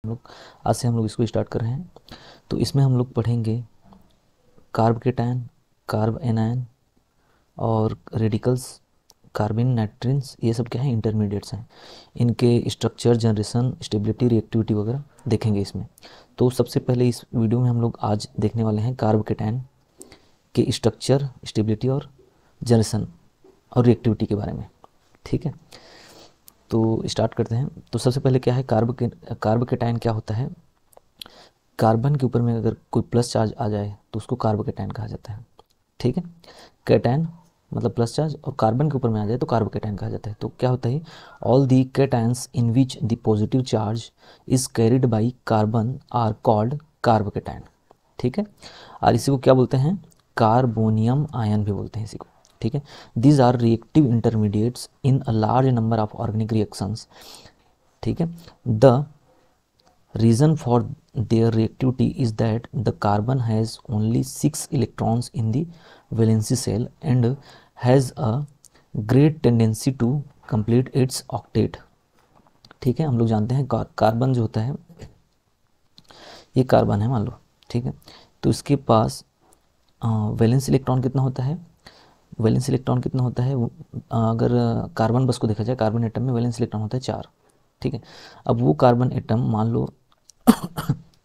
हम लोग आज से हम लोग इसको स्टार्ट कर रहे हैं। तो इसमें हम लोग पढ़ेंगे कार्ब केटायन, कार्ब एनायन और रेडिकल्स, कार्बिन, नाइट्रिन्स, ये सब क्या है, इंटरमीडिएट्स हैं। इनके स्ट्रक्चर, जनरेशन, स्टेबिलिटी, रिएक्टिविटी वगैरह देखेंगे इसमें। तो सबसे पहले इस वीडियो में हम लोग आज देखने वाले हैं कार्ब केटायन के स्ट्रक्चर, स्टेबिलिटी और जनरेशन और रिएक्टिविटी के बारे में। ठीक है, तो स्टार्ट करते हैं। तो सबसे पहले क्या है, कार्ब केटायन क्या होता है। कार्बन के ऊपर में अगर कोई प्लस चार्ज आ जाए तो उसको कार्ब केटायन कहा जाता है। ठीक है, केटायन मतलब प्लस चार्ज, और कार्बन के ऊपर में आ जाए तो कार्ब केटायन कहा जाता है। तो क्या होता है, all the cations in which the positive charge is carried by carbon are called carbocation. ठीक है, और इसी को क्या बोलते हैं, कार्बोनियम आयन भी बोलते हैं इसी को। ठीक है, these are reactive intermediates in a large number of organic reactions. ठीक है, the reason for their reactivity is that the carbon has only 6 electrons in the valency shell and has a great tendency to complete its octet। ठीक है, हम लोग जानते हैं carbon जो होता है, ये कार्बन है मान लो। ठीक है, तो इसके पास वैलेंस इलेक्ट्रॉन कितना होता है, वैलेंस इलेक्ट्रॉन कितना होता है, अगर कार्बन बस को देखा जाए, कार्बन एटम में वैलेंस इलेक्ट्रॉन होता है 4। ठीक है, अब वो कार्बन एटम मान लो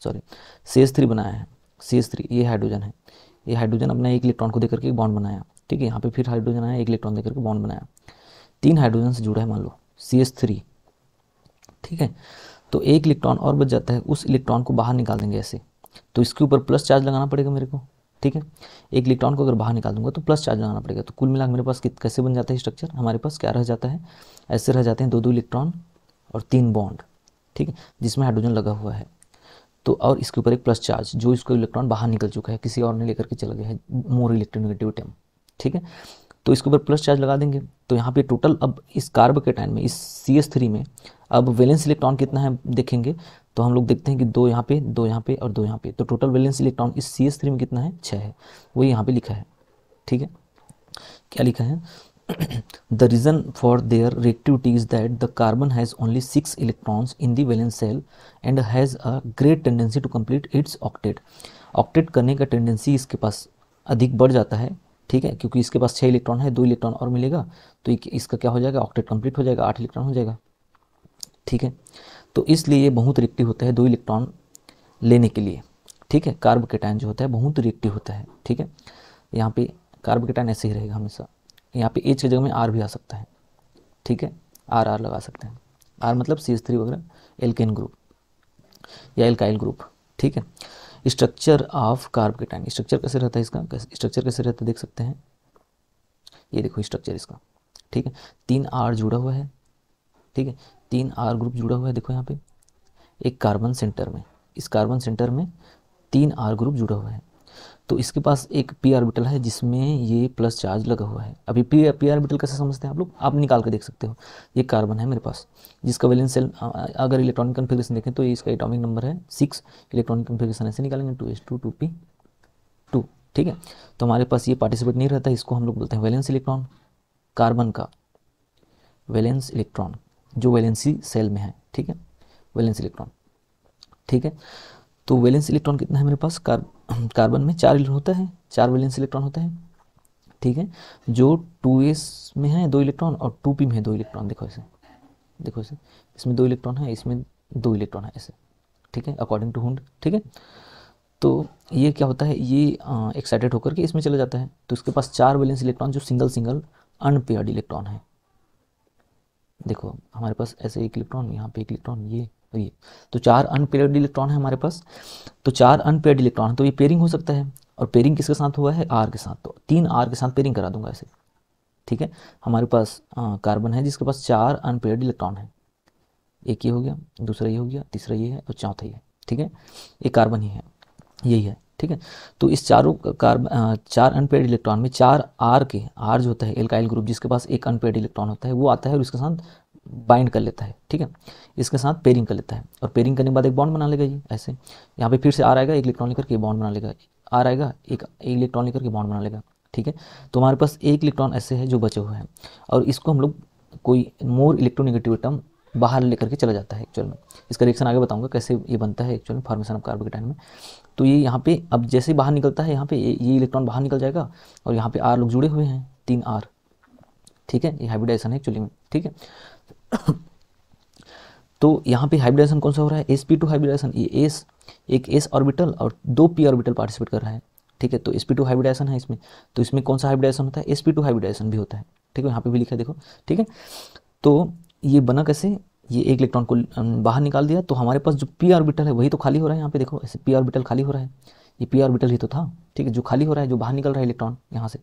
सॉरी CH3 बनाया है। CH3 ये हाइड्रोजन है, ये हाइड्रोजन अपना एक इलेक्ट्रॉन को देकर के एक बॉन्ड बनाया। ठीक है, यहाँ पे फिर हाइड्रोजन आया, एक इलेक्ट्रॉन देकर के बॉन्ड बनाया, 3 हाइड्रोजन से जुड़ा है मान लो CH3। ठीक है, तो एक इलेक्ट्रॉन और बच जाता है, उस इलेक्ट्रॉन को बाहर निकाल देंगे ऐसे, तो इसके ऊपर प्लस चार्ज लगाना पड़ेगा मेरे को। ठीक है, एक इलेक्ट्रॉन को अगर बाहर निकाल दूंगा तो प्लस चार्ज लगाना पड़ेगा। तो कुल मिलाकर मेरे पास कैसे बन जाता है स्ट्रक्चर, हमारे पास क्या रह जाता है, ऐसे रह जाते हैं 2 इलेक्ट्रॉन और 3 बॉन्ड। ठीक है, जिसमें हाइड्रोजन लगा हुआ है, तो और इसके ऊपर एक प्लस चार्ज, जो इसको इलेक्ट्रॉन बाहर निकल चुका है, किसी और ने लेकर के चला गया है, मोर इलेक्ट्रोनेगेटिव टर्म। ठीक है, तो इसके ऊपर प्लस चार्ज लगा देंगे। तो यहाँ पे टोटल अब इस कार्ब केटायन में, इस CH3 में अब वैलेंस इलेक्ट्रॉन कितना है देखेंगे, तो हम लोग देखते हैं कि 2 यहाँ पे, 2 यहाँ पे और 2 यहाँ पे, तो टोटल वैलेंस इलेक्ट्रॉन इस CH3 में कितना है, 6 है, वही यहाँ पे लिखा है। ठीक है, क्या लिखा है, the reason for their reactivity is that the carbon has only 6 electrons in the valence shell and has a great tendency to complete its octet। Octet करने का टेंडेंसी इसके पास अधिक बढ़ जाता है। ठीक है, क्योंकि इसके पास 6 इलेक्ट्रॉन है, 2 इलेक्ट्रॉन और मिलेगा तो इसका क्या हो जाएगा, ऑक्टेट कंप्लीट हो जाएगा, 8 इलेक्ट्रॉन हो जाएगा। ठीक है, तो इसलिए ये बहुत रिएक्टिव होता है 2 इलेक्ट्रॉन लेने के लिए। ठीक है, कार्ब केटायन जो होता है बहुत रिएक्टिव होता है। ठीक है, यहाँ पे कार्ब केटायन ऐसे ही रहेगा हमेशा, यहाँ पे H की जगह में R भी आ सकता है। ठीक है, R लगा सकते हैं, R मतलब CH3 वगैरह, एल्केन ग्रुप या एल्काइल ग्रुप। ठीक है, structure of carb cation, structure कैसे रहता है इसका, स्ट्रक्चर कैसे रहता है देख सकते हैं, ये देखो स्ट्रक्चर इसका। ठीक है, 3 R जुड़ा हुआ है। ठीक है, 3 R ग्रुप जुड़ा हुआ है, देखो यहाँ पे एक कार्बन सेंटर में, इस कार्बन सेंटर में 3 R ग्रुप जुड़ा हुआ है। तो इसके पास एक p ऑर्बिटल है जिसमें ये प्लस चार्ज लगा हुआ है। अभी p ऑर्बिटल कैसे समझते हैं आप लोग, आप निकाल के देख सकते हो। ये कार्बन है मेरे पास, जिसका वैलेंस शेल अगर इलेक्ट्रॉनिक कन्फिग्रेशन देखें तो ये इसका एटॉमिक नंबर है 6, इलेक्ट्रॉनिक कन्फिग्रेशन ऐसे निकालेंगे 2s2 2p2। ठीक है, तो हमारे पास ये पार्टिसिपेट नहीं रहता, इसको हम लोग बोलते हैं वैलेंस इलेक्ट्रॉन, कार्बन का वैलेंस इलेक्ट्रॉन जो वैलेंसी सेल में है। ठीक है, वैलेंस इलेक्ट्रॉन। ठीक है, तो वैलेंस इलेक्ट्रॉन कितना है मेरे पास, कार्बन में 4 होता है, 4 वैलेंस इलेक्ट्रॉन होता है। ठीक है, जो 2s में है 2 इलेक्ट्रॉन और 2p में है 2 इलेक्ट्रॉन, देखो ऐसे, देखो ऐसे, इसमें 2 इलेक्ट्रॉन है, इसमें 2 इलेक्ट्रॉन है ऐसे। ठीक है, अकॉर्डिंग टू हुंड। ठीक है, तो ये क्या होता है, ये एक्साइटेड होकर के इसमें चला जाता है, तो इसके पास 4 वैलेंस इलेक्ट्रॉन जो सिंगल सिंगल अनपेयर्ड इलेक्ट्रॉन है। देखो हमारे पास ऐसे एक इलेक्ट्रॉन, यहाँ पे एक इलेक्ट्रॉन, ये और ये, तो 4 अनपेयर्ड इलेक्ट्रॉन है हमारे पास। तो 4 अनपेयर्ड इलेक्ट्रॉन है, तो ये पेयरिंग हो सकता है, और पेयरिंग किसके साथ हुआ है, R के साथ, तो 3 R के साथ पेयरिंग करा दूंगा ऐसे। ठीक है, हमारे पास कार्बन है जिसके पास 4 अनपेयर्ड इलेक्ट्रॉन है, एक ये हो गया, दूसरा ये हो गया, तीसरा ये है और चौथा ये है। ठीक है, ये कार्बन ही है, यही है। ठीक है, तो इस चारों 4 अनपेयर्ड इलेक्ट्रॉन में 4 R के, R जो होता है एल्काइल ग्रुप जिसके पास एक अनपेयर्ड इलेक्ट्रॉन होता है, वो आता है और इसके साथ बाइंड कर लेता है। ठीक है, इसके साथ पेयरिंग कर लेता है, और पेयरिंग करने के बाद एक बॉन्ड बना लेगा ये ऐसे। यहाँ पे फिर से R आएगा, एक इलेक्ट्रॉन लेकर के बॉन्ड बना लेगा, R आएगा, एक इलेक्ट्रॉन लेकर के बॉन्ड बना लेगा। ठीक है, तो हमारे पास एक इलेक्ट्रॉन ऐसे है जो बचे हुए हैं, और इसको हम लोग कोई मोर इलेक्ट्रोनेगेटिव टर्म बाहर लेकर के चला जाता है एक्चुअल में। इसका रिएक्शन आगे बताऊंगा कैसे ये बनता है एक्चुअल में फॉर्मेशन ऑफ कार्बोकेटायन में। तो ये यहाँ पे अब जैसे ही बाहर निकलता है, यहाँ पे ये इलेक्ट्रॉन बाहर निकल जाएगा और यहाँ पे आर लोग जुड़े हुए हैं, 3 आर, ठीक है, ये हाइब्रिडाइजेशन है एक्चुअली में, ठीक है। तो यहाँ पे हाइब्रिडाइजेशन कौन सा हो रहा है, sp2 हाइब्रिडाइजेशन, ये s एक s ऑर्बिटल और 2 p ऑर्बिटल पार्टिसिपेट कर रहा है, ठीक है। तो sp2 हाइब्रिडाइजेशन है इसमें। तो इसमें कौन सा हाइब्रिडाइजेशन होता है, sp2 हाइब्रिडाइजेशन भी होता है, ठीक है, यहाँ पे भी लिखा है देखो, ठीक है। तो ये बना कैसे, ये एक इलेक्ट्रॉन को बाहर निकाल दिया, तो हमारे पास जो p ऑर्बिटल है वही तो खाली हो रहा है, यहाँ पे देखो ऐसे p ऑर्बिटल खाली हो रहा है, ये p ऑर्बिटल ही तो था, ठीक है, जो खाली हो रहा है, जो बाहर निकल रहा है इलेक्ट्रॉन यहाँ से,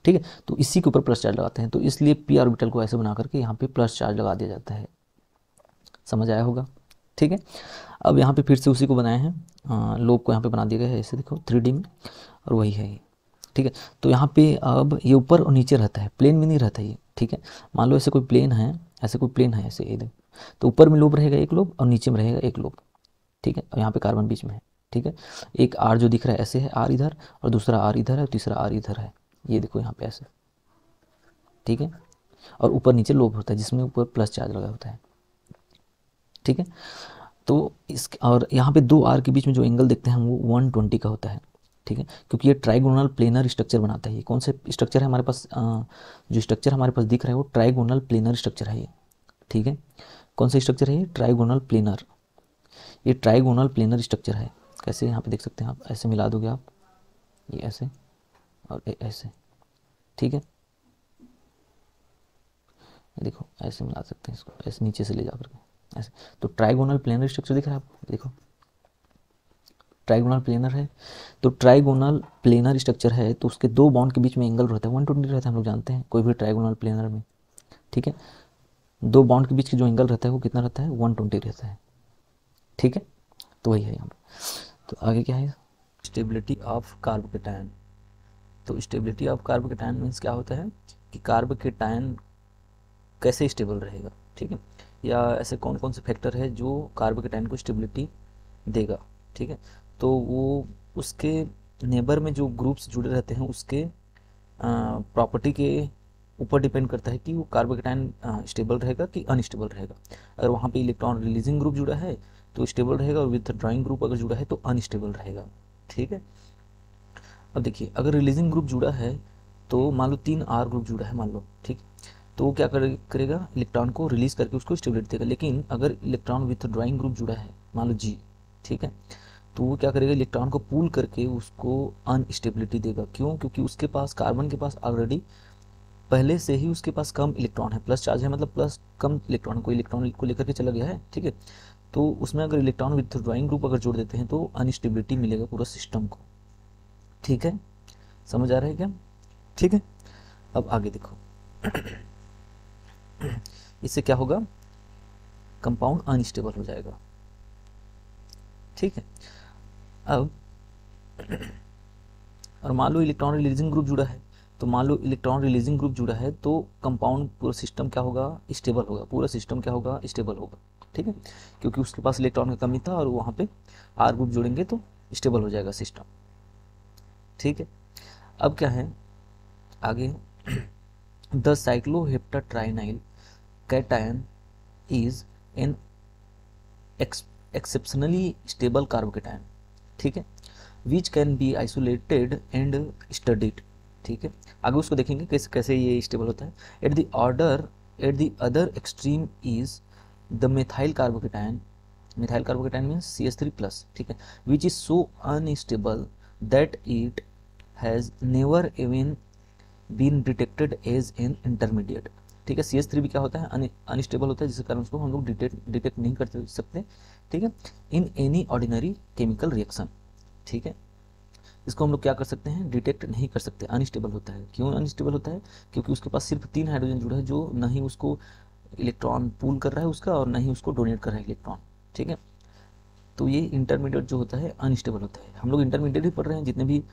ठीक है। तो इसी के ऊपर प्लस चार्ज लगाते हैं, तो इसलिए p ऑर्बिटल को ऐसे बना करके यहाँ पे प्लस चार्ज लगा दिया जाता है, समझ आया होगा, ठीक है। अब यहाँ पे फिर से उसी को बनाए हैं, लोब को यहाँ पे बना दिया गया है ऐसे देखो 3D में, और वही है ये, ठीक है। तो यहाँ पे अब ये ऊपर और नीचे रहता है, प्लेन में नहीं रहता ये, ठीक है। मान लो ऐसे कोई प्लेन है, ऐसे कोई प्लेन है ऐसे, ये देखो, तो ऊपर में लोब रहेगा एक लोब और नीचे में रहेगा एक लोब, ठीक है। और यहाँ पे कार्बन बीच में है, ठीक है। एक आर जो दिख रहा है ऐसे है, आर इधर और दूसरा आर इधर है और तीसरा आर इधर है, ये देखो यहाँ पे ऐसे, ठीक है। और ऊपर नीचे लोब होता है जिसमें ऊपर प्लस चार्ज लगा होता है, ठीक है। तो इस और यहाँ पे 2 आर के बीच में जो एंगल देखते हैं हम वो 120 का होता है, ठीक है, क्योंकि ये ट्राइगोनल प्लेनर स्ट्रक्चर बनाता है। ये कौन से स्ट्रक्चर है हमारे पास, जो स्ट्रक्चर हमारे पास दिख रहा है वो ट्राइगोनल प्लेनर स्ट्रक्चर है ये, ठीक है। कौन सा स्ट्रक्चर है ये, ट्राइगोनल प्लेनर, ये ट्राइगोनल प्लेनर स्ट्रक्चर है। कैसे, यहाँ पे देख सकते हैं आप, ऐसे मिला दोगे आप, ये ऐसे और ऐसे, ठीक है, देखो ऐसे मिला सकते हैं इसको, ऐसे नीचे से ले जा करके ऐसे। तो ट्राइगोनल प्लेनर स्ट्रक्चर दिख रहा है आपको, देखो ट्राइगोनल प्लेनर है। तो ट्राइगोनल प्लेनर स्ट्रक्चर है तो उसके 2 बॉन्ड के बीच में एंगल रहता है 120 रहता है, हम लोग जानते हैं कोई भी ट्राइगोनल प्लेनर में, ठीक है। 2 बॉन्ड के बीच के जो एंगल रहता है वो कितना रहता है, 120 रहता है, ठीक है। तो वही है यहाँ पर। तो आगे क्या है, स्टेबिलिटी ऑफ कार्बोकेटायन। तो स्टेबिलिटी ऑफ कार्बोकेटायन मीन्स क्या होता है कि कार्बोकेटायन कैसे स्टेबल रहेगा, ठीक है, या ऐसे कौन कौन से फैक्टर है जो कार्बोकेटायन को स्टेबिलिटी देगा, ठीक है। तो वो उसके नेबर में जो ग्रुप्स जुड़े रहते हैं उसके प्रॉपर्टी के ऊपर डिपेंड करता है कि वो कार्बोकेटायन स्टेबल रहेगा कि अनस्टेबल रहेगा। अगर वहाँ पे इलेक्ट्रॉन रिलीजिंग ग्रुप जुड़ा है तो स्टेबल रहेगा, और विद ड्राइंग ग्रुप अगर जुड़ा है तो अनस्टेबल रहेगा, ठीक है। अब देखिए, अगर रिलीजिंग ग्रुप जुड़ा है तो मान लो 3 आर ग्रुप जुड़ा है मान लो, ठीक, तो वो क्या करेगा, इलेक्ट्रॉन को रिलीज करके उसको स्टेबिलिटी देगा। लेकिन अगर इलेक्ट्रॉन विथ ड्राइंग ग्रुप जुड़ा है मान लो जी, ठीक है, तो वो क्या करेगा, इलेक्ट्रॉन को पूल करके उसको अनस्टेबिलिटी देगा। क्यों, क्योंकि उसके पास, कार्बन के पास ऑलरेडी पहले से ही उसके पास कम इलेक्ट्रॉन है, प्लस चार्ज है, मतलब प्लस कम इलेक्ट्रॉन, कोई इलेक्ट्रॉन को लेकर के चला गया है, ठीक है। तो उसमें अगर इलेक्ट्रॉन विथ ड्राइंग ग्रुप अगर जोड़ देते हैं तो अनस्टेबिलिटी मिलेगा पूरा सिस्टम को, ठीक है, समझ आ रहा है क्या, ठीक है। अब आगे देखो इससे क्या होगा, कंपाउंड अनस्टेबल हो जाएगा, ठीक है। अब और मान लो इलेक्ट्रॉन रिलीजिंग ग्रुप जुड़ा है, तो मान लो इलेक्ट्रॉन रिलीजिंग ग्रुप जुड़ा है तो कंपाउंड पूरा सिस्टम क्या होगा, स्टेबल होगा, पूरा सिस्टम क्या होगा, स्टेबल होगा, ठीक है, क्योंकि उसके पास इलेक्ट्रॉन की कमी था और वहाँ पे आर ग्रुप जोड़ेंगे तो स्टेबल हो जाएगा सिस्टम, ठीक है। अब क्या है आगे, the cycloheptatrienyl cation is an exceptionally stable carbocation, ठीक है, which can be isolated and studied, ठीक है। आगे उसको देखेंगे कैसे कैसे ये स्टेबल होता है। At the other extreme is the methyl carbocation, methyl carbocation means CH3+, ठीक है, which is so unstable that it has never even been detected as an intermediate, ठीक है। CH3 भी क्या होता है, अनस्टेबल होता है, जिसके कारण उसको हम लोग डिटेक्ट नहीं कर सकते, ठीक है, in any ordinary chemical reaction, ठीक है। इसको हम लोग क्या कर सकते हैं, डिटेक्ट नहीं कर सकते, अनस्टेबल होता है। क्यों अनस्टेबल होता है, क्योंकि उसके पास सिर्फ 3 हाइड्रोजन जुड़ा है, जो ना ही उसको इलेक्ट्रॉन पूल कर रहा है उसका और ना ही उसको डोनेट कर रहा है इलेक्ट्रॉन, ठीक है। तो ये इंटरमीडिएट जो होता है अनस्टेबल होता है। हम लोग इंटरमीडिएट ही पढ़ रहे हैं जितने भी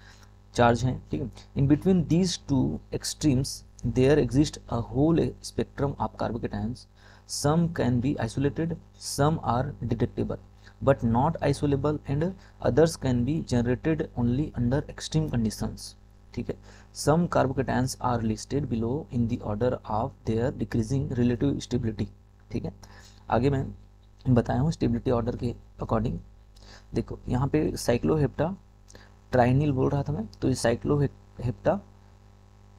चार्ज हैं, ठीक है। In between these 2 extremes there exist a whole spectrum of carbocations, some can be isolated, some are detectable but not isolable, and others can be generated only under extreme conditions, ठीक है। some carbocations are listed below in the order of their decreasing relative stability, ठीक है। आगे मैं बताया हूँ stability order के according. देखो यहाँ पे साइक्लोहेप्टा ट्राइनिल बोल रहा था मैं, तो ये साइक्लोहेप्टा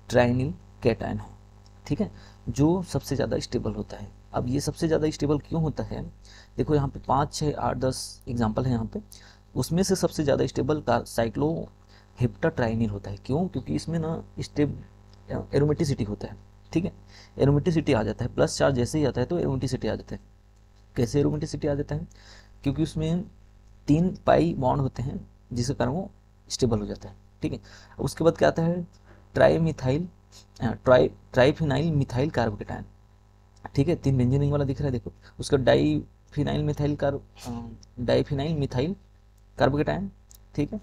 ट्राइनिल कैटायन है, ठीक है, जो सबसे ज़्यादा स्टेबल होता है। अब ये सबसे ज़्यादा स्टेबल क्यों होता है, देखो यहाँ पे 5, 6, 8, 10 एग्जाम्पल है यहाँ पे, उसमें से सबसे ज़्यादा स्टेबल साइक्लोहेप्टा ट्राइनिल होता है। क्यों? क्योंकि इसमें ना एरोमेटिसिटी होता है, ठीक है, एरोमेटिसिटी आ जाता है, प्लस चार्ज जैसे ही आता है तो एरोमेटिसिटी आ जाता है। कैसे एरोमेटिसिटी आ जाता है? क्योंकि उसमें 3 पाई बॉन्ड होते हैं जिसके कारण वो स्टेबल हो जाता है, ठीक है। उसके बाद क्या आता है, ट्राइफिनाइल मिथाइल कार्बोकेटायन, ठीक है, 3 बेंजीन रिंग वाला दिख रहा है देखो। उसका डाइफिनाइल मिथाइल कार्बोकेटायन, ठीक है।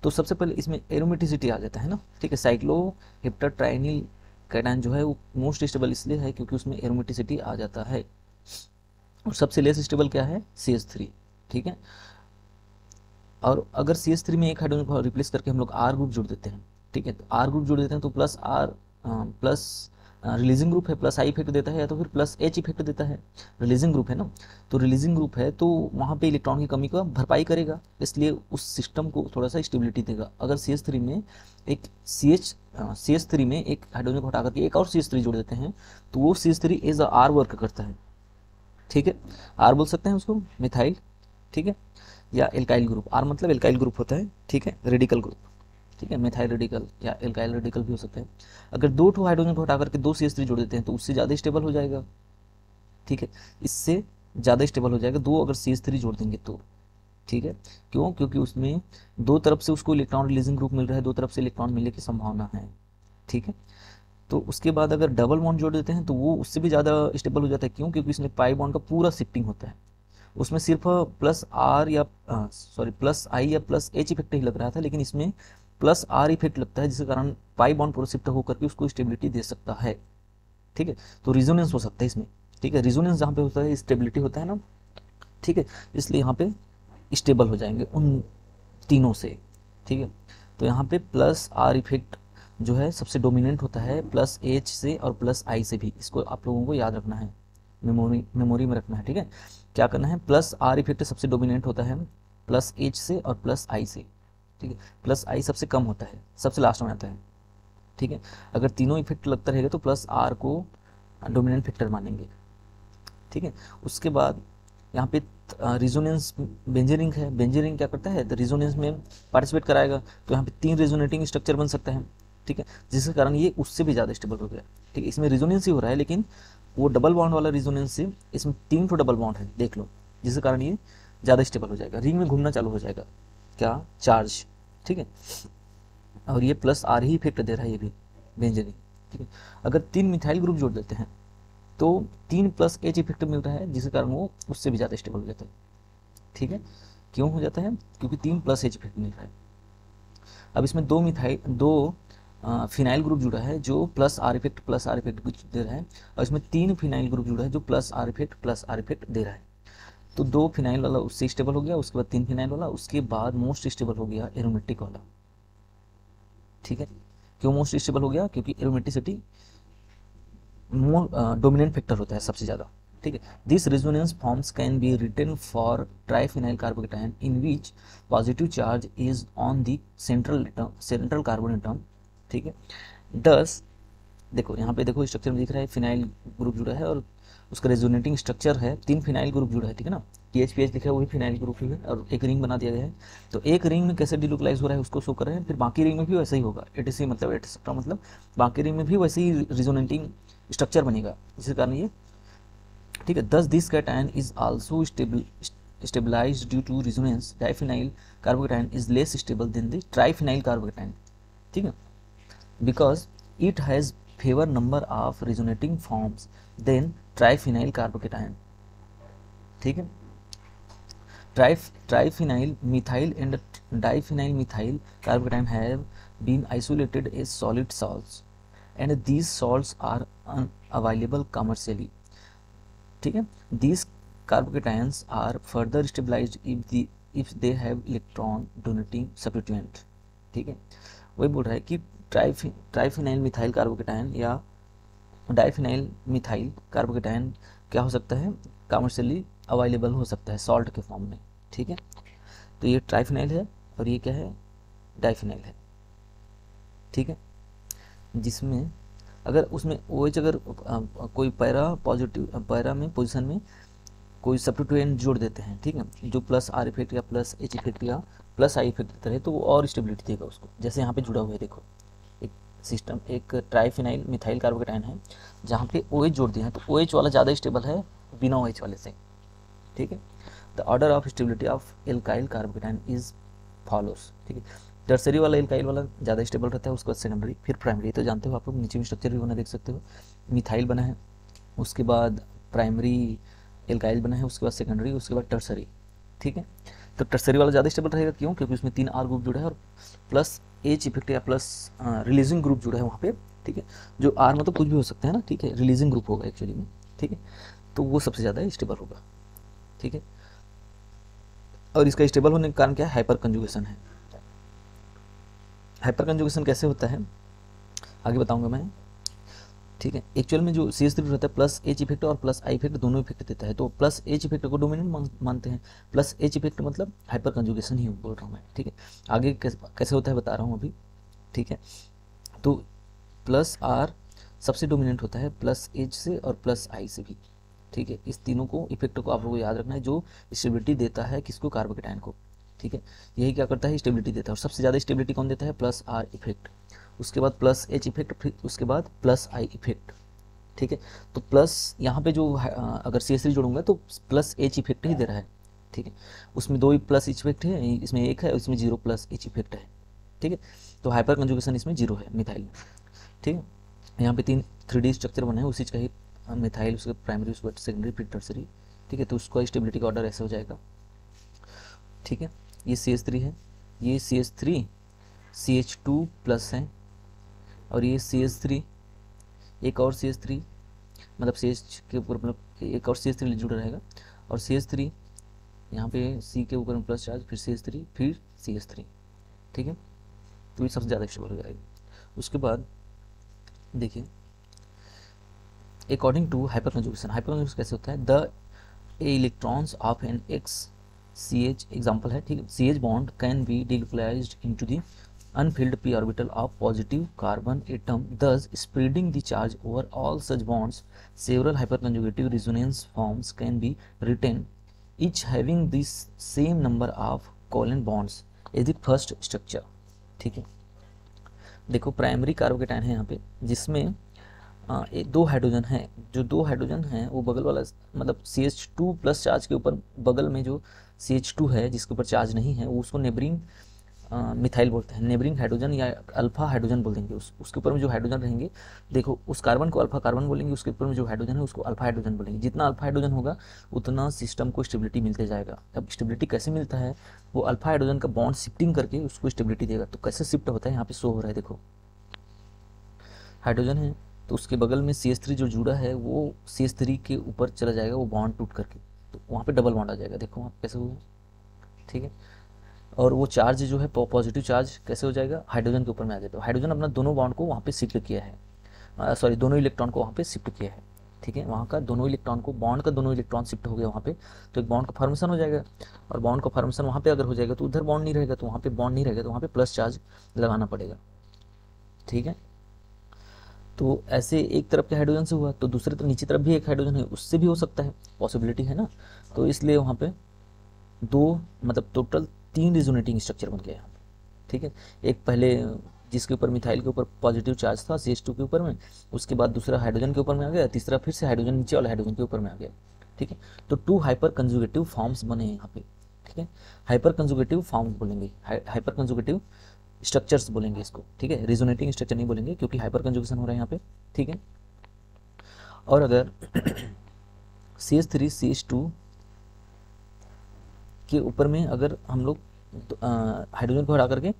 तो सबसे पहले इसमें एरोमेटिसिटी आ जाता है ना, ठीक है। साइक्लोहेप्टाट्राइनिल कैटायन जो है वो मोस्ट स्टेबल इसलिए है क्योंकि उसमें एरोमेटिसिटी आ जाता है। और सबसे लेस स्टेबल क्या है, CH3, ठीक है। और अगर CH3 में एक हाइड्रोजन को रिप्लेस करके हम लोग R ग्रुप जोड़ देते हैं, ठीक है, तो R ग्रुप जोड़ देते हैं तो प्लस रिलीजिंग ग्रुप है, प्लस I इफेक्ट देता है, या तो फिर प्लस H इफेक्ट देता है। रिलीजिंग ग्रुप है ना, तो रिलीजिंग ग्रुप है तो वहाँ पे इलेक्ट्रॉन की कमी का भरपाई करेगा, इसलिए उस सिस्टम को थोड़ा सा स्टेबिलिटी देगा। अगर CH3 में एक CH3 में एक हाइड्रोजन को हटा करके एक और CH3 जोड़ देते हैं तो वो CH3 as a R work करता है, ठीक है। R बोल सकते हैं उसको, मिथाइल, ठीक है, या एल्काइल ग्रुप। R मतलब एल्काइल ग्रुप होता है, ठीक है, रेडिकल ग्रुप, ठीक है, मिथाइल रेडिकल या एल्काइल रेडिकल भी हो सकता है। अगर 2 ठो हाइड्रोजन को हटा करके 2 CH3 जोड़ देते हैं तो उससे ज़्यादा स्टेबल हो जाएगा, ठीक है, इससे ज़्यादा स्टेबल हो जाएगा 2 अगर CH3 जोड़ देंगे तो, ठीक है। क्यों? क्योंकि उसमें 2 तरफ से उसको इलेक्ट्रॉन रिलीजिंग ग्रुप मिल रहा है, 2 तरफ से इलेक्ट्रॉन मिलने की संभावना है, ठीक है। तो उसके बाद अगर डबल बॉन्ड जोड़ देते हैं तो वो उससे भी ज़्यादा स्टेबल हो जाता है। क्यों? क्योंकि इसमें पाई बॉन्ड का पूरा शिफ्टिंग होता है, उसमें सिर्फ प्लस आई या प्लस एच इफेक्ट ही लग रहा था, लेकिन इसमें प्लस आर इफेक्ट लगता है जिसके कारण पाई बॉन्ड पूरा शिफ्ट होकर के उसको स्टेबिलिटी दे सकता है, ठीक है। तो रिजोनेंस हो सकता है इसमें, ठीक है, रिजोनेंस जहाँ पे होता है स्टेबिलिटी होता है ना, ठीक है, इसलिए यहाँ पे स्टेबल हो जाएंगे उन तीनों से, ठीक है। तो यहाँ पे प्लस आर इफेक्ट जो है सबसे डोमिनेंट होता है प्लस एच से और प्लस आई से भी, इसको आप लोगों को याद रखना है, मेमोरी में रखना है, ठीक है। क्या करना है, प्लस आर इफेक्ट सबसे डोमिनेंट होता है प्लस एच से और प्लस आई से, ठीक है। प्लस आई सबसे कम होता है, सबसे लास्ट में आता है, ठीक है। अगर तीनों इफेक्ट लगता रहेगा तो प्लस आर को डोमिनेंट फैक्टर मानेंगे, ठीक है। उसके बाद यहाँ पे रिजोनेंस बेंजीन है, बेंजीन क्या करता है, रिजोनेंस में पार्टिसिपेट कराएगा, तो यहाँ पे 3 रिजोनेटिंग स्ट्रक्चर बन सकता है, ठीक है, जिसके कारण ये उससे भी ज़्यादा स्टेबल हो गया, ठीक है। इसमें रिजोनेंस ही हो रहा है लेकिन वो डबल बॉन्ड वाला रिजोनेंस से इसमें 3 ठो डबल बॉन्ड है, देख लो, जिसके कारण ये ज़्यादा स्टेबल हो जाएगा, रिंग में घूमना चालू हो जाएगा, क्या, चार्ज, ठीक है। और ये प्लस आर ही इफेक्ट दे रहा है ये भी बेंजीन, ठीक है। अगर 3 मिथाइल ग्रुप जोड़ देते हैं तो 3 प्लस एच इफेक्ट मिल रहा है जिसके कारण वो उससे भी ज़्यादा स्टेबल हो जाता है, ठीक है। क्यों हो जाता है? क्योंकि 3 प्लस एच इफेक्ट मिल रहा है। अब इसमें दो फिनाइल ग्रुप जुड़ा है जो प्लस आर इफेक्ट दे रहा है, और इसमें 3 फिनाइल ग्रुप जुड़ा है जो प्लस आर इफेक्ट दे रहा है। तो 2 फिनाइल वाला उससे स्टेबल हो गया, उसके बाद 3 फिनाइल वाला, उसके बाद मोस्ट स्टेबल हो गया एरोमेटिक वाला, ठीक है। क्यों मोस्ट स्टेबल हो गया? क्योंकि एरोमेटिसिटी डोमिनेंट फैक्टर होता है सबसे ज़्यादा, ठीक है। This resonance forms can be written for triphenyl carbocation in which positive charge is on the central carbon atom, ठीक है। दस देखो यहाँ पे देखो स्ट्रक्चर में दिख रहा है फिनाइल ग्रुप जुड़ा है और उसका रेजोनेटिंग स्ट्रक्चर है, 3 फिनाइल ग्रुप जुड़ा है, ठीक है ना, THPH लिखा है वही फिनाइल ग्रुप ही है, और एक रिंग बना दिया गया है। तो एक रिंग में कैसे डिलोकलाइज हो रहा है उसको शो कर रहे हैं, फिर बाकी रिंग में भी वैसे ही होगा, एटीसी मतलब एटसेट्रा मतलब बाकी रिंग में भी वैसे ही रिजोनेटिंग स्ट्रक्चर बनेगा, जिसके कारण ये, ठीक है। Thus this cation is also stabilized due to resonance. Diphenyl carbocation is less stable than the triphenyl carbocation, ठीक है, because it has fewer number of resonating forms than triphenyl carbocation, ठीक है। Triphenyl methyl and diphenyl methyl carbocation have been isolated as solid salts and these salts are unavailable commercially, ठीक है। These carbocations are further stabilized if they have electron donating substituent, ठीक है। वही बोल रहा है कि ट्राइफिनाइल मिथाइल कार्बोकेटायन या डाइफिनाइल मिथाइल कार्बोकेटायन क्या हो सकता है, कमर्शियली अवेलेबल हो सकता है सॉल्ट के फॉर्म में, ठीक है। तो ये ट्राइफिनाइल है और ये क्या है, डाइफिनाइल है, ठीक है। जिसमें अगर उसमें OH अगर कोई पैरा में पोजीशन में कोई सब्स्टिट्यूएंट जोड़ देते हैं, ठीक है, जो प्लस R इफेक्ट या प्लस H इफेक्ट या प्लस I इफेक्ट देता है, तो वो और स्टेबिलिटी देगा उसको। जैसे यहाँ पे जुड़ा हुआ है देखो, एक सिस्टम, एक ट्राइफिनाइल मिथाइल कार्बोकेटाइन है जहाँ पे OH जोड़ दिया है, तो OH वाला ज़्यादा स्टेबल है बिना OH वाले से, ठीक है। The order of stability of alkyl carbocation is follows, ठीक है। टर्सरी वाला एल्काइल वाला ज़्यादा स्टेबल रहता है, उसके बाद सेकेंडरी, फिर प्राइमरी। तो जानते हो आप लोग, नीचे में स्ट्रक्चर भी बना देख सकते हो, मिथाइल बना है, उसके बाद प्राइमरी एल्काइल बना है, उसके बाद सेकेंडरी, उसके बाद टर्सरी, ठीक है। तो टर्सरी वाला ज़्यादा स्टेबल रहेगा, क्यों? क्योंकि उसमें 3 R ग्रुप जुड़ा है और प्लस H इफेक्ट या प्लस रिलीजिंग ग्रुप जुड़ा है वहाँ पे, ठीक है। जो R मतलब कुछ भी हो सकता है ना, ठीक है, रिलीजिंग ग्रुप होगा एक्चुअली में, ठीक है। तो वो सबसे ज़्यादा स्टेबल होगा, ठीक है। और इसका स्टेबल होने का कारण क्या है? हाइपर कंजुगेशन है। हाइपर कंजुगेशन कैसे होता है आगे बताऊंगा मैं, ठीक है। एक्चुअल में जो CH3 रहता है प्लस H इफेक्ट और प्लस I इफेक्ट दोनों इफेक्ट देता है, तो प्लस H इफेक्ट को डोमिनेंट मानते हैं। प्लस H इफेक्ट मतलब हाइपर कंजुगेशन ही बोल रहा हूँ मैं, ठीक है। आगे कैसे होता है बता रहा हूँ अभी, ठीक है। तो प्लस R सबसे डोमिनेंट होता है प्लस H से और प्लस I से भी, ठीक है। इस तीनों को इफेक्ट को आप लोगों को याद रखना है, जो स्टेबिलिटी देता है किसको, कार्बोकेटाइन को, ठीक है। यही क्या करता है, स्टेबिलिटी देता है। और सबसे ज़्यादा स्टेबिलिटी कौन देता है? प्लस R इफेक्ट, उसके बाद प्लस H इफेक्ट, फिर उसके बाद प्लस I इफेक्ट, ठीक है। तो प्लस यहाँ पे जो अगर CH3 जोड़ूंगा तो प्लस H इफेक्ट ही दे रहा है, ठीक है। उसमें 2 प्लस H इफेक्ट है, इसमें 1 है, इसमें 0 प्लस H इफेक्ट है, ठीक है। तो हाइपर कंजुगेशन इसमें 0 है मिथाइल में, ठीक है। यहाँ पे 3D स्ट्रक्चर बना है उसी का ही, मिथाइल, उसके प्राइमरी, उसके बाद सेकेंडरी, फिर टर्सरी, ठीक है। तो उसका स्टेबिलिटी का ऑर्डर ऐसे हो जाएगा, ठीक है। ये CH3 है, ये CH3 CH2 प्लस है, और ये CH3 एक और CH3 मतलब CH के ऊपर मतलब एक और CH3 जुड़ा रहेगा, और CH3 यहाँ पे C के ऊपर में प्लस चार्ज, फिर CH3, फिर CH3, ठीक है। तो ये सबसे ज़्यादा स्टेबल हो जाएगा। उसके बाद देखिए, according to hyperconjugation, hyperconjugation कैसे होता है? The electrons of an XCH example है, ठीक है, CH bond can be delocalised into the unfilled p orbital of positive carbon atom, thus spreading the charge over all such bonds. Several hyperconjugative resonance forms can be written, each having this same number of covalent bonds as the first structure, ठीक है। देखो primary carbocation है यहाँ पे, जिसमें 2 hydrogen है, जो 2 hydrogen हैं वो बगल वाला मतलब CH2 प्लस चार्ज के ऊपर बगल में जो CH2 है जिसके ऊपर चार्ज नहीं है, वो उसको नेबरिंग मिथाइल बोलते हैं। नेबरिंग हाइड्रोजन या अल्फा हाइड्रोजन बोल देंगे, उसके ऊपर में जो हाइड्रोजन रहेंगे, देखो उस कार्बन को अल्फा कार्बन बोलेंगे, उसके ऊपर में जो हाइड्रोजन है उसको अल्फा हाइड्रोजन बोलेंगे। जितना अल्फा हाइड्रोजन होगा उतना सिस्टम को स्टेबिलिटी मिलते जाएगा। अब स्टेबिलिटी कैसे मिलता है? वो अल्फा हाइड्रोजन का बॉन्ड शिफ्टिंग करके उसको स्टेबिलिटी देगा। तो कैसे शिफ्ट होता है यहाँ पे शो हो रहा है, देखो हाइड्रोजन है तो उसके बगल में CH3 जो जुड़ा है वो CH3 के ऊपर चला जाएगा, वो बॉन्ड टूट करके, तो वहाँ पे डबल बॉन्ड आ जाएगा। देखो वहाँ कैसे हुआ, ठीक है। और वो चार्ज जो है पॉजिटिव चार्ज कैसे हो जाएगा? हाइड्रोजन के ऊपर में आ जाएगा। हाइड्रोजन अपना दोनों बॉन्ड को वहाँ पे शिफ्ट किया है, सॉरी दोनों इलेक्ट्रॉन को वहाँ पे शिफ्ट किया है, ठीक है। वहाँ का दोनों इलेक्ट्रॉन को, बॉन्ड का दोनों इलेक्ट्रॉन शिफ्ट हो गया वहाँ पे, तो एक बॉन्ड का फॉर्मेशन हो जाएगा। और बॉन्ड का फॉर्मेशन वहाँ पे अगर हो जाएगा तो उधर बॉन्ड नहीं रहेगा, तो वहाँ पे बॉन्ड नहीं रहेगा, तो वहाँ पे प्लस चार्ज लगाना पड़ेगा, ठीक है। तो ऐसे एक तरफ के हाइड्रोजन से हुआ तो दूसरी तरफ नीचे तरफ भी एक हाइड्रोजन है, उससे भी हो सकता है, पॉसिबिलिटी है ना। तो इसलिए वहाँ पे 2 मतलब टोटल 3 रिजोनेटिंग स्ट्रक्चर बन गया यहाँ पे, ठीक है। एक पहले जिसके ऊपर मिथाइल के ऊपर पॉजिटिव चार्ज था CH2 के ऊपर में, उसके बाद दूसरा हाइड्रोजन के ऊपर में आ गया, तीसरा फिर से हाइड्रोजन नीचे वाले हाइड्रोजन के ऊपर में आ गया, ठीक है। तो 2 हाइपर कंजुगेटिव फॉर्म्स बने हैं यहाँ पे, ठीक है। हाइपर कंजुगेटिव फॉर्म्स बोलेंगे, हाइपर कंजुगेटिव स्ट्रक्चर्स बोलेंगे इसको, ठीक है। रिजोनेटिंग स्ट्रक्चर नहीं बोलेंगे क्योंकि हाइपर कंजुगेशन हो रहा है यहाँ पे, ठीक है। और अगर CH3 CH2 के ऊपर में अगर हम लोग हाइड्रोजन को हटा करके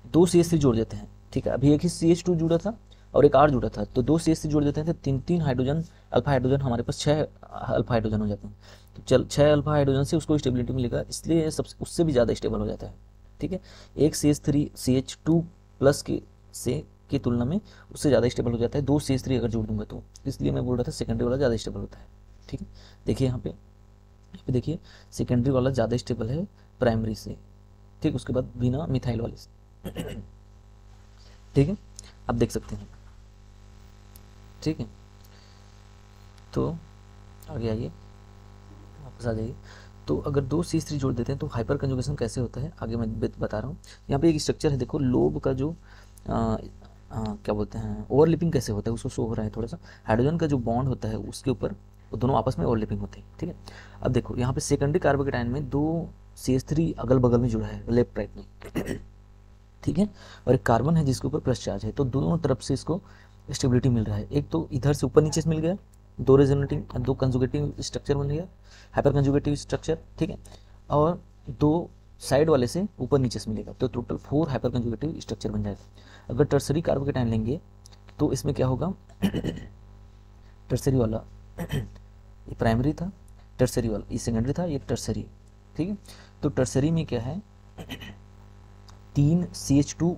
2 CH3 जोड़ देते हैं, ठीक है। अभी एक ही CH2 जुड़ा था और एक R जुड़ा था, तो 2 CH3 जोड़ देते हैं तो 3 हाइड्रोजन अल्फा हाइड्रोजन, हमारे पास 6 अल्फा हाइड्रोजन हो जाते हैं। तो चल 6 अल्फा हाइड्रोजन से उसको स्टेबिलिटी मिलेगा, इसलिए सबसे उससे भी ज़्यादा स्टेबल हो जाता है, ठीक है। एक CH3 CH2 प्लस की तुलना में उससे ज़्यादा स्टेबल हो जाता है। 2 CH3 अगर जोड़ दूंगा तो, इसलिए मैं बोल रहा था सेकेंडरी वाला ज़्यादा स्टेबल होता है, ठीक है, देखिए यहाँ पे देखिए सेकेंडरी वाला ज़्यादा स्टेबल है प्राइमरी से, ठीक, उसके बाद बिना मिथाइल वाले से, ठीक है, आप देख सकते हैं, ठीक है। तो आगे आइए, वापस आ जाइए। तो अगर दो C3 जोड़ देते हैं तो हाइपर कंजुगेशन कैसे होता है आगे मैं बता रहा हूँ। यहाँ पे एक स्ट्रक्चर है, देखो लोब का जो क्या बोलते हैं ओवरलिपिंग कैसे होता है उसको शो हो रहा है थोड़ा सा। हाइड्रोजन का जो बॉन्ड होता है उसके ऊपर वो दोनों आपस में ओवरलिपिंग होते हैं, ठीक है। अब देखो यहाँ पे सेकेंडरी कार्बोकेटाइन में दो CH3 अगल बगल में जुड़ा है लेफ्ट राइट में, ठीक है, और एक कार्बन है जिसके ऊपर प्लस चार्ज है, तो दोनों तरफ से इसको स्टेबिलिटी मिल रहा है। एक तो इधर से ऊपर नीचे से मिल गया, दो रेजोनेटिंग दो कंजुगेटिव स्ट्रक्चर बन गया, हाइपर कंजुगेटिव स्ट्रक्चर, ठीक है, और दो साइड वाले से ऊपर नीचे से मिलेगा, तो टोटल 4 हाइपर कंजुगेटिव स्ट्रक्चर बन जाएगा। अगर टर्सरी कार्बोकेटाइन लेंगे तो इसमें क्या होगा, टर्सरी वाला ये प्राइमरी था, टर्सरी वाला ये सेकेंडरी था, ये टर्सरी, ठीक है। तो टर्सरी में क्या है, 3 CH2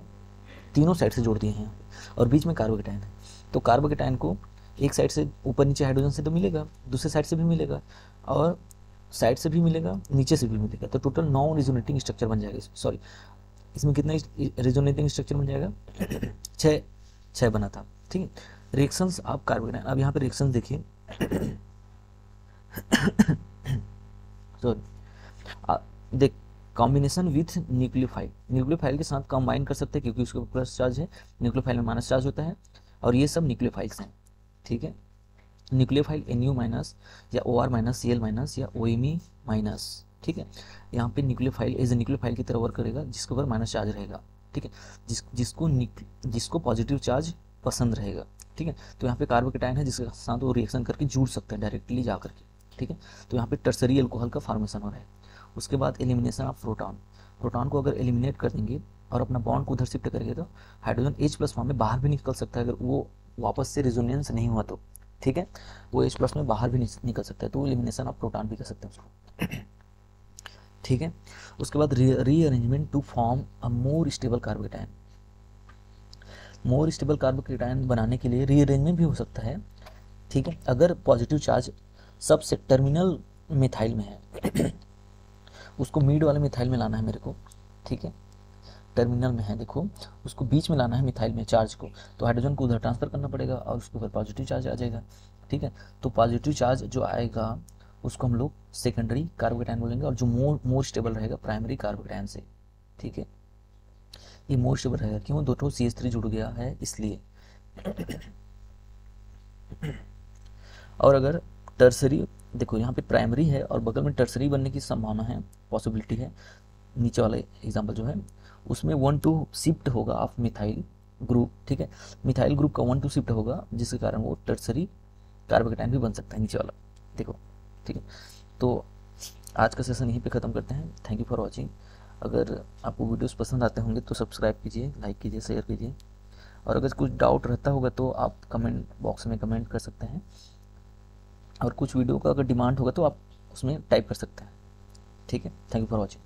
तीनों साइड से जोड़ दिए हैं और बीच में कार्बोकेटाइन है। तो कार्बोकेटाइन को एक साइड से ऊपर नीचे हाइड्रोजन से तो मिलेगा, दूसरे साइड से भी मिलेगा और साइड से भी मिलेगा, नीचे से भी मिलेगा, तो टोटल 9 रिजोनेटिंग स्ट्रक्चर बन जाएगा। सॉरी, इसमें कितना रिजोनेटिंग स्ट्रक्चर बन जाएगा, 6 बना था, ठीक है। रिएक्शंस आप कार्बोकेटाइन, अब यहाँ पे रिएक्शंस देखिए, सॉरी देख, कॉम्बिनेशन विथ न्यूक्लियोफाइल, न्यूक्लियोफाइल के साथ कंबाइन कर सकते हैं क्योंकि उसके ऊपर प्लस चार्ज है, न्यूक्लियोफाइल में माइनस चार्ज होता है, और ये सब न्यूक्लियोफाइल्स हैं, ठीक है। न्यूक्लियोफाइल NU माइनस या OR माइनस Cl माइनस या OMe माइनस, ठीक है। यहाँ पे न्यूक्लियोफाइल एज ए न्यूक्लियोफाइल की तरह वर्क करेगा जिसके ऊपर माइनस चार्ज रहेगा, ठीक है, जिसको पॉजिटिव चार्ज पसंद रहेगा, ठीक है। तो यहाँ पे कार्बोकेटाइन है जिसके साथ वो रिएक्शन करके जुड़ सकते हैं डायरेक्टली जा करके, ठीक है। तो यहाँ पे टर्सरी अल्कोहल का फॉर्मेशन हो रहा है। उसके बाद एलिमिनेशन ऑफ प्रोटॉन, प्रोटॉन को अगर एलिमिनेट कर देंगे और अपना बॉन्ड को उधर शिफ्ट करेंगे तो हाइड्रोजन H+ फॉर्म में बाहर भी निकल सकता है, अगर वो वापस से रिजोनेंस नहीं हुआ तो, ठीक है, वो H+ में बाहर भी निकल सकता है, तो एलिमिनेशन ऑफ प्रोटॉन भी कर सकते हैं उसको, ठीक है। उसके बाद rearrangement to form a more stable carbocation, more stable carbocation बनाने के लिए रीअरेंजमेंट भी हो सकता है, ठीक है। अगर पॉजिटिव चार्ज सबसे टर्मिनल मिथाइल में है उसको मिड वाले मिथाइल में लाना है मेरे को, ठीक है, टर्मिनल में है देखो, उसको बीच में लाना है मिथाइल में चार्ज को, तो हाइड्रोजन को उधर ट्रांसफर करना पड़ेगा और उसके ऊपर पॉजिटिव चार्ज आ जाएगा, ठीक है। तो पॉजिटिव चार्ज जो आएगा उसको हम लोग सेकेंडरी कार्बोकेटाइन बोलेंगे, और जो मोर स्टेबल रहेगा प्राइमरी कार्बोकेटाइन से, ठीक है। ये मोर स्टेबल रहेगा, क्यों, दो ठो CH3 जुड़ गया है इसलिए। और अगर टर्सरी, देखो यहाँ पे प्राइमरी है और बगल में टर्सरी बनने की संभावना है, पॉसिबिलिटी है, नीचे वाले एग्जांपल जो है उसमें 1-2 शिफ्ट होगा ऑफ मिथाइल ग्रुप, ठीक है, मिथाइल ग्रुप का 1-2 शिफ्ट होगा जिसके कारण वो टर्सरी कार्बोकेटाइन भी बन सकता है नीचे वाला, देखो, ठीक है। तो आज का सेशन यहीं पे ख़त्म करते हैं, थैंक यू फॉर वॉचिंग। अगर आपको वीडियोस पसंद आते होंगे तो सब्सक्राइब कीजिए, लाइक कीजिए, शेयर कीजिए, और अगर कुछ डाउट रहता होगा तो आप कमेंट बॉक्स में कमेंट कर सकते हैं, और कुछ वीडियो का अगर डिमांड होगा तो आप उसमें टाइप कर सकते हैं, ठीक है। Thank you for watching.